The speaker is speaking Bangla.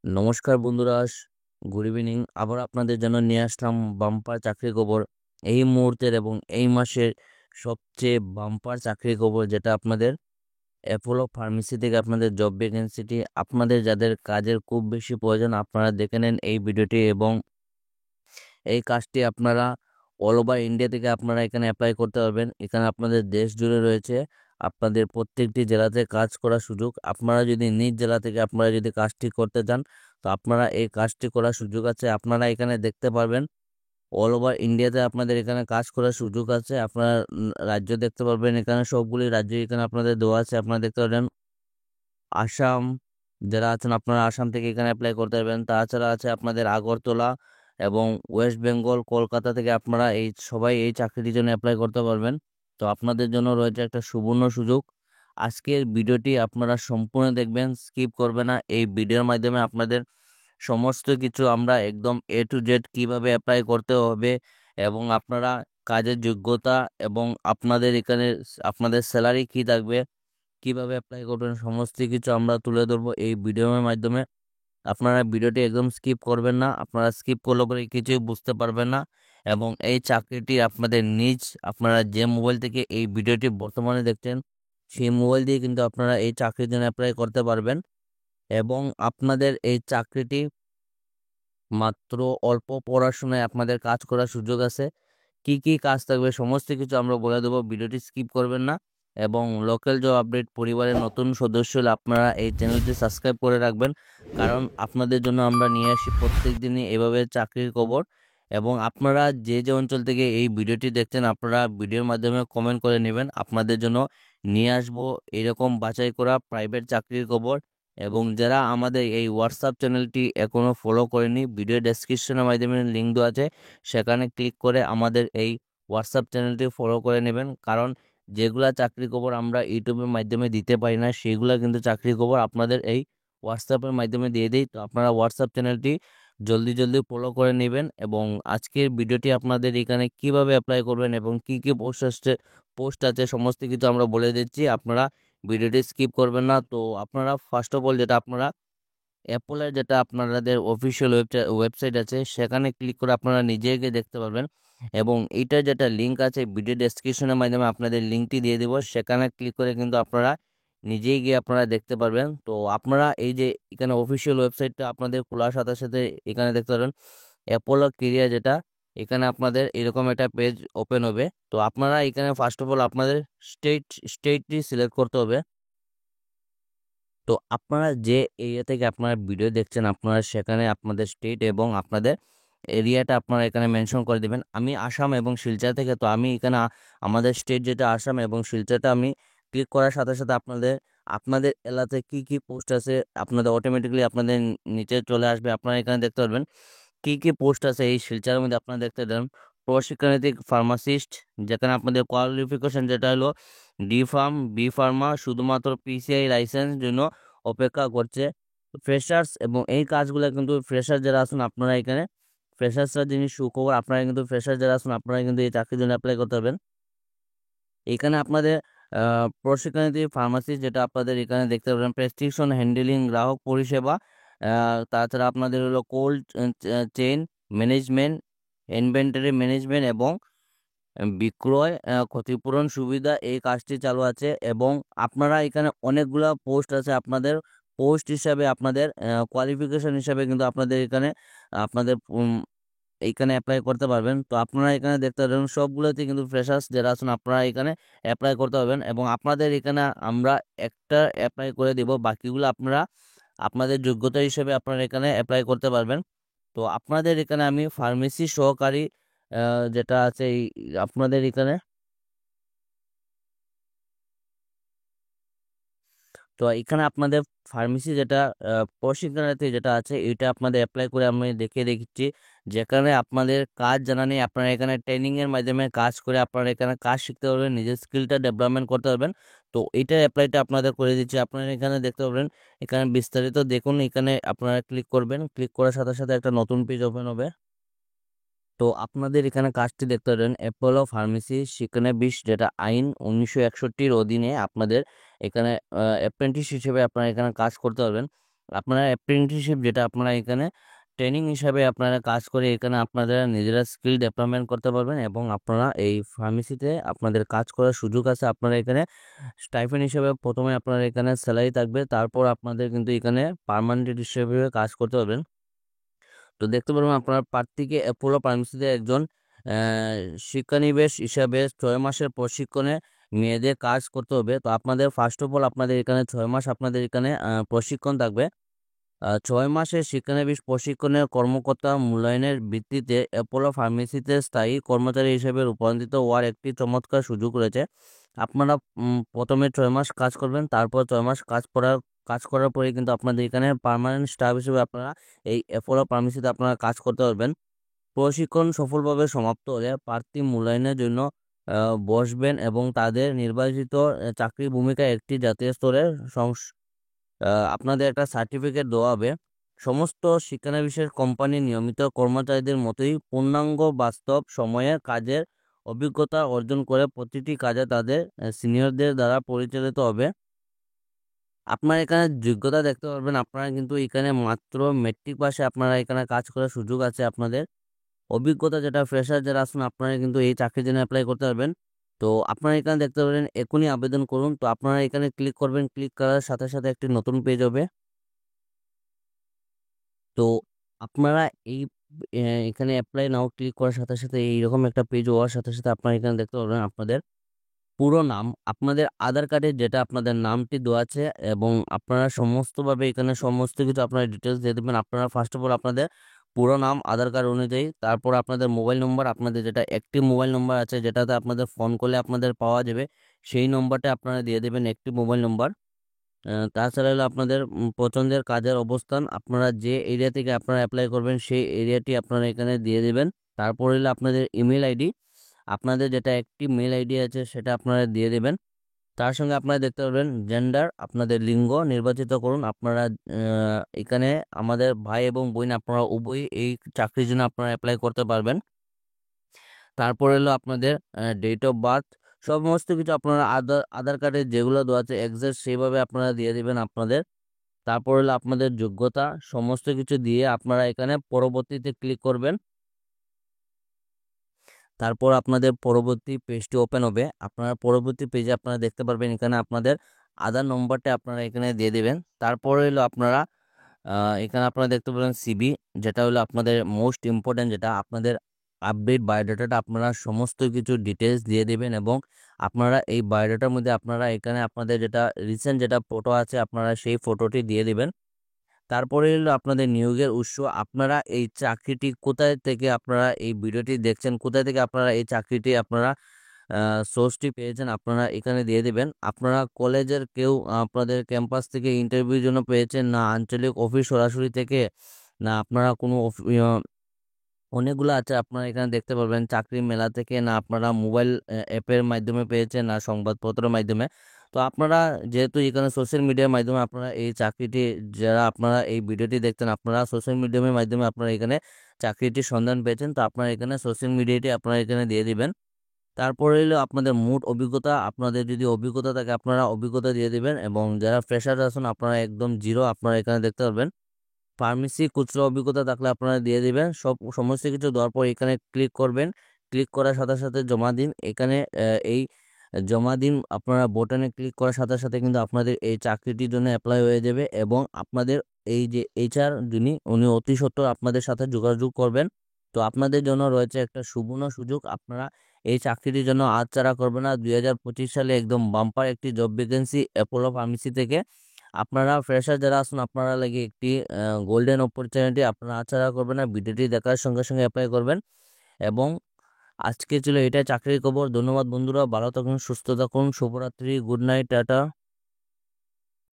নমস্কার বন্ধুরা, গুড ইভিনিং। আবার আপনাদের জন্য নিয়ে আসলাম বাম্পার চাকরি খবর। এই মুহূর্তের এবং এই মাসের সবচেয়ে বাম্পার চাকরি খবর, যেটা আপনাদের অ্যাপোলো ফার্মেসি থেকে আপনাদের জব ভ্যাকেন্সিটি, আপনাদের যাদের কাজের খুব বেশি প্রয়োজন, আপনারা দেখে নেন এই ভিডিওটি। এবং এই কাজটি আপনারা অল ওভার ইন্ডিয়া থেকে আপনারা এখানে অ্যাপ্লাই করতে পারবেন। এখানে আপনাদের দেশ জুড়ে রয়েছে আপনাদের প্রত্যেকটি জেলাতে কাজ করার সুযোগ। আপনারা যদি নিজ জেলা থেকে আপনারা যদি কাজটি করতে চান, তো আপনারা এই কাজটি করার সুযোগ আছে। আপনারা এখানে দেখতে পারবেন অল ওভার ইন্ডিয়াতে আপনাদের এখানে কাজ করার সুযোগ আছে। আপনারা রাজ্য দেখতে পারবেন, এখানে সবগুলি রাজ্য এখানে আপনাদের দেওয়া আছে। আপনারা দেখতে পারবেন আসাম, যারা আছেন আপনারা আসাম থেকে এখানে অ্যাপ্লাই করতে পারবেন। তাছাড়া আছে আপনাদের আগরতলা এবং ওয়েস্ট বেঙ্গল, কলকাতা থেকে আপনারা এই সবাই এই চাকরিটির জন্য অ্যাপ্লাই করতে পারবেন। তো আপনাদের জন্য রয়েছে একটা সুবর্ণ সুযোগ। আজকের ভিডিওটি আপনারা সম্পূর্ণ দেখবেন, স্কিপ করবে না। এই ভিডিওর মাধ্যমে আপনাদের সমস্ত কিছু আমরা একদম A to Z কিভাবে অ্যাপ্লাই করতে হবে এবং আপনারা কাজের যোগ্যতা এবং আপনাদের এখানে আপনাদের স্যালারি কি থাকবে, কিভাবে অ্যাপ্লাই করবেন, সমস্ত কিছু আমরা তুলে ধরবো এই ভিডিওর মাধ্যমে। আপনারা ভিডিওটি একদম স্কিপ করবেন না, আপনারা স্কিপ করলে পরে কিছুই বুঝতে পারবেন না। এবং এই চাকরিটি আপনাদের নিজ, আপনারা যে মোবাইল থেকে এই ভিডিওটি বর্তমানে দেখছেন, সেই মোবাইল দিয়ে কিন্তু আপনারা এই চাকরির জন্য অ্যাপ্লাই করতে পারবেন। এবং আপনাদের এই চাকরিটি মাত্র অল্প পড়াশোনায় আপনাদের কাজ করার সুযোগ আছে। কি কি কাজ থাকবে সমস্ত কিছু আমরা বলে দেবো, ভিডিওটি স্কিপ করবেন না। এবং লোকাল জব আপডেট পরিবারের নতুন সদস্য হলে আপনারা এই চ্যানেলটি সাবস্ক্রাইব করে রাখবেন, কারণ আপনাদের জন্য আমরা নিয়ে আসি প্রত্যেক দিনই এভাবে চাকরির খবর। এবং আপনারা যে যে অঞ্চল থেকে এই ভিডিওটি দেখছেন, আপনারা ভিডিওর মাধ্যমে কমেন্ট করে নেবেন, আপনাদের জন্য নিয়ে আসবো এরকম বাছাই করা প্রাইভেট চাকরির খবর। এবং যারা আমাদের এই হোয়াটসঅ্যাপ চ্যানেলটি এখনও ফলো করেনি, ভিডিও ডেসক্রিপশনের মাধ্যমে লিঙ্ক দেওয়া আছে, সেখানে ক্লিক করে আমাদের এই হোয়াটসঅ্যাপ চ্যানেলটি ফলো করে নেবেন। কারণ যেগুলা চাকরি খবর আমরা ইউটিউবের মাধ্যমে দিতে পারি না, সেগুলা কিন্তু চাকরি খবর আপনাদের এই হোয়াটসঅ্যাপের মাধ্যমে দিয়ে দিই। তো আপনারা হোয়াটসঅ্যাপ চ্যানেলটি জলদি জলদি ফলো করে নেবেন। এবং আজকের ভিডিওটি আপনাদের এখানে কিভাবে অ্যাপ্লাই করবেন এবং কি কি পোস্ট আছে সমস্ত কিছু আমরা বলে দিচ্ছি, আপনারা ভিডিওটি স্কিপ করবেন না। তো আপনারা ফার্স্ট অফ অল যেটা আপনারা অ্যাপলের যেটা আপনাদের অফিসিয়াল ওয়েবসাইট আছে, সেখানে ক্লিক করে আপনারা নিজে গিয়ে দেখতে পারবেন। এবং এইটার যেটা লিঙ্ক আছে ভিডিও ডেসক্রিপশনের মাধ্যমে আপনাদের লিঙ্কটি দিয়ে দেবো, সেখানে ক্লিক করে কিন্তু আপনারা নিজেই গিয়ে আপনারা দেখতে পারবেন। তো আপনারা এই যে এখানে অফিসিয়াল ওয়েবসাইটটা আপনাদের খোলার সাথে সাথে এখানে দেখতে পারবেন অ্যাপোলো কেরিয়ার, যেটা এখানে আপনাদের এরকম একটা পেজ ওপেন হবে। তো আপনারা এখানে ফার্স্ট অফ অল আপনাদের স্টেট স্টেটটি সিলেক্ট করতে হবে। তো আপনারা যে এরিয়া থেকে আপনারা ভিডিও দেখছেন, আপনারা সেখানে আপনাদের স্টেট এবং আপনাদের এরিয়াটা আপনারা এখানে মেনশন করে দিবেন। আমি আসাম এবং শিলচর থেকে, তো আমি এখানে আমাদের স্টেট যেটা আসাম এবং শিলচরটা আমি ক্লিক করার সাথে সাথে আপনাদের আপনাদের এলাকাতে কি কি পোস্ট আছে আপনাদের অটোমেটিকলি আপনাদের নিচে চলে আসবে। আপনারা এখানে দেখতে পারবেন কি কি পোস্ট আছে এই শিলচরের মধ্যে। আপনারা দেখতে পারেন প্রশিক্ষণার্থী ফার্মাসিস্ট, যেখানে আপনাদের কোয়ালিফিকেশন যেটা হলো বি ফার্মা, শুধুমাত্র PCI লাইসেন্স জন্য অপেক্ষা করছে। ফ্রেশার্স, এবং এই কাজগুলো কিন্তু ফ্রেশার যারা আছেন আপনারা এখানে, ফ্রেশার্সরা জিনিস সুখবর, আপনারা কিন্তু ফ্রেশার যারা আছেন আপনারা কিন্তু এই চাকরির জন্য অ্যাপ্লাই করতে পারবেন। এখানে আপনাদের প্রশিক্ষণার্থী ফার্মাসিস্ট, যেটা আপনাদের এখানে দেখতে পাবেন প্রেসক্রিপশন হ্যান্ডেলিং, গ্রাহক পরিষেবা, তাছাড়া আপনাদের হলো cold chain management, inventory management এবং বিক্রয় ক্ষতিপূরণ সুবিধা, এই কাজটি চালু আছে। এবং আপনারা এখানে অনেকগুলা পোস্ট আছে, আপনাদের পোস্ট হিসাবে আপনাদের কোয়ালিফিকেশন হিসাবে কিন্তু আপনাদের এখানে আপনাদের এইখানে অ্যাপ্লাই করতে পারবেন। তো আপনারা এখানে দেখতে পারবেন সবগুলোতে কিন্তু ফ্রেশার্স যারা আছেন আপনারা এখানে অ্যাপ্লাই করতে পারবেন। এবং আপনাদের এখানে আমরা একটা অ্যাপ্লাই করে দিব, বাকিগুলো আপনারা আপনাদের যোগ্যতা হিসেবে আপনারা এখানে অ্যাপ্লাই করতে পারবেন। তো আপনাদের এখানে আমি ফার্মেসি সহকারী যেটা আছে এই আপনাদের এখানে, তো এখানে আপনাদের ফার্মেসি যেটা প্রশিক্ষণার্থী যেটা আছে এটা আপনাদের অ্যাপ্লাই করে আমি দেখিয়ে দিচ্ছি, যেখানে আপনাদের কাজ জানা নেই, আপনারা এখানে ট্রেনিং এর মাধ্যমে কাজ করে আপনারা এখানে কাজ শিখতে পারবেন, নিজের স্কিলটা ডেভেলপমেন্ট করতে পারবেন। তো এইটার অ্যাপ্লাইটা আপনাদের করে দিচ্ছি। আপনারা এখানে দেখতে পাবেন, এখানে বিস্তারিত দেখুন, এখানে আপনারা ক্লিক করবেন, ক্লিক করার সাথে সাথে একটা নতুন পেজ ওপেন হবে। তো আপনাদের এখানে কাজটি দেখতে পারেন অ্যাপোলো ফার্মেসি শিক্ষানবিশ, যেটা আইন 1961-র অধীনে আপনাদের এখানে অ্যাপ্রেন্টিস হিসেবে আপনারা এখানে কাজ করতে পারবেন। আপনারা অ্যাপ্রেন্টিসশিপ যেটা আপনারা এখানে ট্রেনিং হিসাবে আপনারা কাজ করে এখানে আপনারা নিজেরা স্কিল ডেভেলপমেন্ট করতে পারবেন এবং আপনারা এই ফার্মেসিতে আপনাদের কাজ করার সুযোগ আছে। আপনারা এখানে স্টাইপেন্ড হিসেবে প্রথমে আপনার এখানে স্যালারি থাকবে, তারপর আপনাদের কিন্তু এখানে পার্মানেন্ট হিসেবে কাজ করতে পারবেন। তো দেখতে পারবেন আপনার প্রার্থীকে অ্যাপোলো ফার্মেসিতে একজন শিক্ষানিবেশ হিসাবে 6 মাসের প্রশিক্ষণে মেয়েদের কাজ করতে হবে। তো আপনাদের ফার্স্ট অফ অল আপনাদের এখানে 6 মাস আপনাদের এখানে প্রশিক্ষণ থাকবে। 6 মাসের শিক্ষানবিশ প্রশিক্ষণের কর্মকর্তা মূল্যায়নের ভিত্তিতে অ্যাপোলো ফার্মেসিতে স্থায়ী কর্মচারী হিসেবে রূপান্তরিত হওয়ার একটি চমৎকার সুযোগ রয়েছে। আপনারা প্রথমে 6 মাস কাজ করবেন, তারপর 6 মাস কাজ করার পরে কিন্তু আপনাদের এখানে পার্মানেন্ট স্টাফ হিসেবে আপনারা এই অ্যাপোলো ফার্মেসিতে আপনারা কাজ করতে পারবেন। প্রশিক্ষণ সফলভাবে সমাপ্ত হলে প্রার্থী মূল্যায়নের জন্য বসবেন এবং তাদের নির্বাচিত চাকরির ভূমিকায় একটি জাতীয় স্তরের আপনাদের একটা সার্টিফিকেট দেওয়া হবে। সমস্ত শিক্ষানবিশের কোম্পানি নিয়মিত কর্মচারীদের মতোই পূর্ণাঙ্গ বাস্তব সময়ে কাজের অভিজ্ঞতা অর্জন করে প্রতিটি কাজে তাদের সিনিয়রদের দ্বারা পরিচালিত হবে। আপনারা এখানে যোগ্যতা দেখতে পারবেন, আপনারা কিন্তু এখানে মাত্র মেট্রিক পাশে আপনারা এখানে কাজ করার সুযোগ আছে। আপনাদের অভিজ্ঞতা যেটা ফ্রেশার যারা আছেন আপনারা কিন্তু এই চাকরির জন্য অ্যাপ্লাই করতে পারবেন। তো আপনারা এখানে দেখতে পারেন এখনই আবেদন করুন। তো আপনারা এখানে ক্লিক করবেন, ক্লিক করার সাথে সাথে একটি নতুন পেজ হবে। তো আপনারা এই এখানে অ্যাপ্লাই নাও ক্লিক করার সাথে সাথে এইরকম একটা পেজ হওয়ার সাথে সাথে আপনারা এখানে দেখতে পারবেন আপনাদের পুরো নাম, আপনাদের আধার কার্ডে যেটা আপনাদের নামটি দেওয়া আছে এবং আপনারা সমস্তভাবে এখানে সমস্ত কিছু আপনারা ডিটেলস দিয়ে দেবেন। আপনারা ফার্স্ট অফ অল আপনাদের পুরো নাম আধার কার্ড অনুযায়ী, তারপর আপনাদের মোবাইল নম্বর, আপনাদের যেটা একটি মোবাইল নম্বর আছে যেটাতে আপনাদের ফোন করলে আপনাদের পাওয়া যাবে, সেই নম্বরটা আপনারা দিয়ে দেবেন, একটি মোবাইল নম্বর। তাছাড়া হলো আপনাদের পছন্দের কাজের অবস্থান, আপনারা যে এরিয়া থেকে আপনারা অ্যাপ্লাই করবেন সেই এরিয়াটি আপনারা এখানে দিয়ে দেবেন। তারপর হলো আপনাদের ইমেল আইডি, আপনাদের যেটা একটি মেল আইডি আছে সেটা আপনারা দিয়ে দেবেন। তার সঙ্গে আপনারা দেখতে পারবেন জেন্ডার, আপনাদের লিঙ্গ নির্বাচিত করুন। আপনারা এখানে আমাদের ভাই এবং বোন আপনারা উভয়ই এই চাকরির জন্য আপনারা অ্যাপ্লাই করতে পারবেন। তারপর হলো আপনাদের ডেট অফ বার্থ, সমস্ত কিছু আপনারা আধার কার্ডে যেগুলো দেওয়া আছে এক্সাক্ট সেইভাবে আপনারা দিয়ে দিবেন আপনাদের। তারপর হলো আপনাদের যোগ্যতা, সমস্ত কিছু দিয়ে আপনারা এখানে পরবর্তীতে ক্লিক করবেন। তারপর আপনাদের পরবর্তী পেজটি ওপেন হবে। আপনারা পরবর্তী পেজে আপনারা দেখতে পারবেন এখানে আপনাদের আধার নম্বরটা আপনারা এখানে দিয়ে দেবেন। তারপরে হলো আপনারা এখানে আপনারা দেখতে পাবেন সিবি, যেটা হলো আপনাদের মোস্ট ইম্পর্টেন্ট, যেটা আপনাদের আপডেট বায়োডাটাটা আপনারা সমস্ত কিছু ডিটেলস দিয়ে দেবেন এবং আপনারা এই বায়োডাটার মধ্যে আপনারা এখানে আপনাদের যেটা রিসেন্ট যেটা ফটো আছে আপনারা সেই ফটোটি দিয়ে দিবেন। তারপরে হলো আপনাদের নিয়োগের উৎস, আপনারা এই চাকরিটি কোথায় থেকে আপনারা এই ভিডিওটি দেখছেন, কোথায় থেকে আপনারা এই চাকরিটি আপনারা সোর্সটি পেয়েছেন আপনারা এখানে দিয়ে দিবেন। আপনারা কলেজের কেউ আপনাদের ক্যাম্পাস থেকে ইন্টারভিউর জন্য পেয়েছেন, না আঞ্চলিক অফিস সরাসরি থেকে, না আপনারা কোনো অনেকগুলো আছে আপনারা এখানে দেখতে পারবেন চাকরি মেলা থেকে, না আপনারা মোবাইল অ্যাপের মাধ্যমে পেয়েছেন, না সংবাদপত্রের মাধ্যমে। তো আপনারা যেহেতু এখানে সোশ্যাল মিডিয়ার মাধ্যমে আপনারা এই চাকরিটি, যারা আপনারা এই ভিডিওটি দেখতেন আপনারা সোশ্যাল মিডিয়ামের মাধ্যমে আপনারা এখানে চাকরিটির সন্ধান পেয়েছেন, তো আপনারা এখানে সোশ্যাল মিডিয়াটি আপনারা এখানে দিয়ে দিবেন। তারপরে হলো আপনাদের মোট অভিজ্ঞতা, আপনাদের যদি অভিজ্ঞতা থাকে আপনারা অভিজ্ঞতা দিয়ে দিবেন এবং যারা ফ্রেশার আছেন আপনারা একদম জিরো আপনারা এখানে দেখতে পারবেন। ফার্মেসি খুচরো অভিজ্ঞতা থাকলে আপনারা দিয়ে দিবেন। সমস্ত কিছু দেওয়ার পর এখানে ক্লিক করবেন, ক্লিক করার সাথে সাথে জমা দিন। এখানে এই জমা দিন আপনারা বোটানে ক্লিক করার সাথে সাথে কিন্তু আপনাদের এই চাকরিটির জন্য অ্যাপ্লাই হয়ে যাবে এবং আপনাদের এই যে এইচআর যিনি উনি অতি সত্বর আপনাদের সাথে যোগাযোগ করবেন। তো আপনাদের জন্য রয়েছে একটা সুবর্ণ সুযোগ, আপনারা এই চাকরিটির জন্য হাতছাড়া করবেন না। 2025 সালে একদম বাম্পার একটি জব ভ্যাকেন্সি অ্যাপোলো ফার্মেসি থেকে। আপনারা ফ্রেশার যারা আছেন আপনারা লাগে একটি গোল্ডেন অপরচুনিটি, আপনারা হাতছাড়া করবেন না। ভিডিওটি দেখার সঙ্গে সঙ্গে অ্যাপ্লাই করবেন। এবং আজকে ছিল এটাই চাকরির খবর। ধন্যবাদ বন্ধুরা, ভালো থাকুন, সুস্থ থাকুন, শুভরাত্রি, গুড নাইট, টাটা।